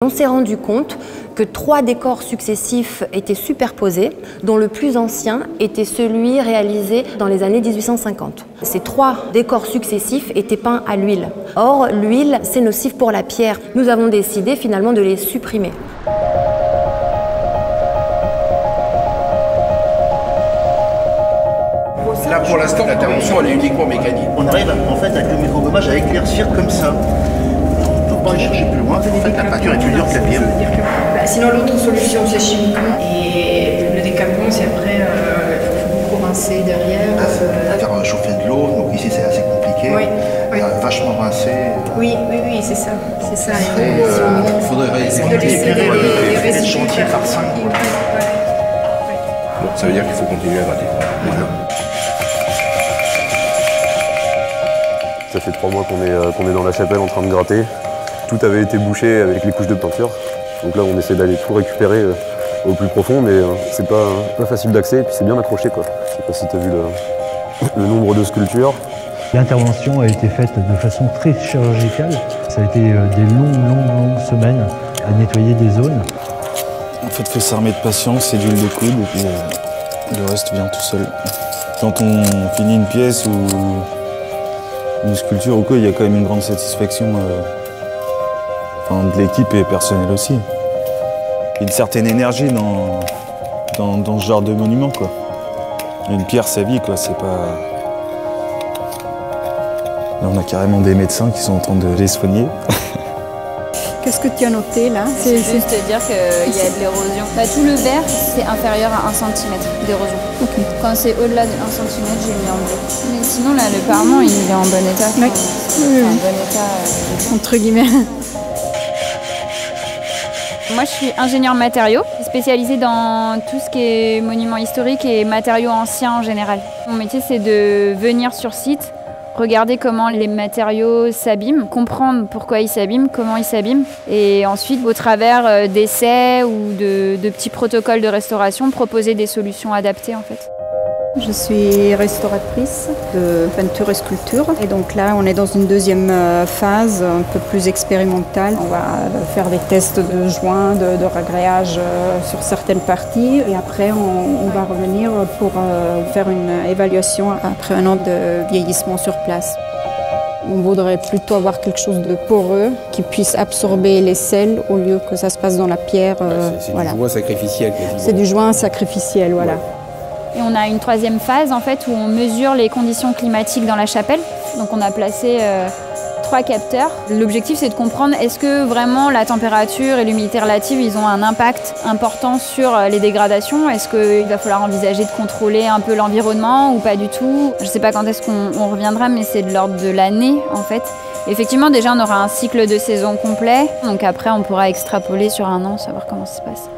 On s'est rendu compte que 3 décors successifs étaient superposés, dont le plus ancien était celui réalisé dans les années 1850. Ces 3 décors successifs étaient peints à l'huile. Or, l'huile, c'est nocif pour la pierre. Nous avons décidé finalement de les supprimer. Là, pour l'instant, l'intervention, elle est uniquement mécanique. On arrive en fait avec le microgommage à éclaircir comme ça. On ne peut pas chercher plus loin. En fait, la peinture est plus dure que la pierre. Sinon, l'autre solution, c'est chimiquement. Et le décalcement, c'est après, il faut beaucoup rincer derrière. Faire chauffer de l'eau, donc ici c'est assez compliqué. Oui, oui. Vachement rincer. Oui, c'est ça. C'est ça. Il faudrait multiplier les chantiers par 5. Bon, ça veut dire qu'il faut continuer à gratter. Voilà. Ça fait 3 mois qu'on est dans la chapelle en train de gratter. Tout avait été bouché avec les couches de peinture. Donc là, on essaie d'aller tout récupérer au plus profond, mais c'est pas facile d'accès et puis c'est bien accroché, quoi. Je sais pas si tu as vu le nombre de sculptures. L'intervention a été faite de façon très chirurgicale. Ça a été des longues semaines à nettoyer des zones. En fait, il faut s'armer de patience et d'huile de coude et puis le reste vient tout seul. Quand on finit une pièce ou une sculpture ou quoi, il y a quand même une grande satisfaction de l'équipe et personnelle aussi. Il y a une certaine énergie dans ce genre de monument, quoi. Une pierre, sa vie, quoi, c'est pas... Là, on a carrément des médecins qui sont en train de les soigner. Qu'est-ce que tu as noté là? C'est juste dire qu'il y a de l'érosion. Tout le vert, c'est inférieur à 1 cm d'érosion. Okay. Quand c'est au-delà de 1 cm, j'ai mis en bleu. Mais sinon, là, le parement, il est en bon état. Oui. En bon état. Entre guillemets. Moi, je suis ingénieure matériaux, spécialisée dans tout ce qui est monuments historiques et matériaux anciens en général. Mon métier, c'est de venir sur site, regarder comment les matériaux s'abîment, comprendre pourquoi ils s'abîment, comment ils s'abîment, et ensuite, au travers d'essais ou de petits protocoles de restauration, proposer des solutions adaptées en fait. Je suis restauratrice de peinture et sculpture. Et donc là, on est dans une deuxième phase un peu plus expérimentale. On va faire des tests de joints, de ragréage sur certaines parties. Et après, on va revenir pour faire une évaluation après 1 an de vieillissement sur place. On voudrait plutôt avoir quelque chose de poreux qui puisse absorber les sels au lieu que ça se passe dans la pierre. C'est voilà. du joint sacrificiel. C'est du joint sacrificiel, voilà. Ouais. Et on a une 3e phase en fait où on mesure les conditions climatiques dans la chapelle. Donc on a placé 3 capteurs. L'objectif c'est de comprendre est-ce que vraiment la température et l'humidité relative ils ont un impact important sur les dégradations. Est-ce qu'il va falloir envisager de contrôler un peu l'environnement ou pas du tout? Je ne sais pas quand est-ce qu'on reviendra, mais c'est de l'ordre de l'année en fait. Effectivement déjà on aura un cycle de saison complet. Donc après on pourra extrapoler sur 1 an, savoir comment ça se passe.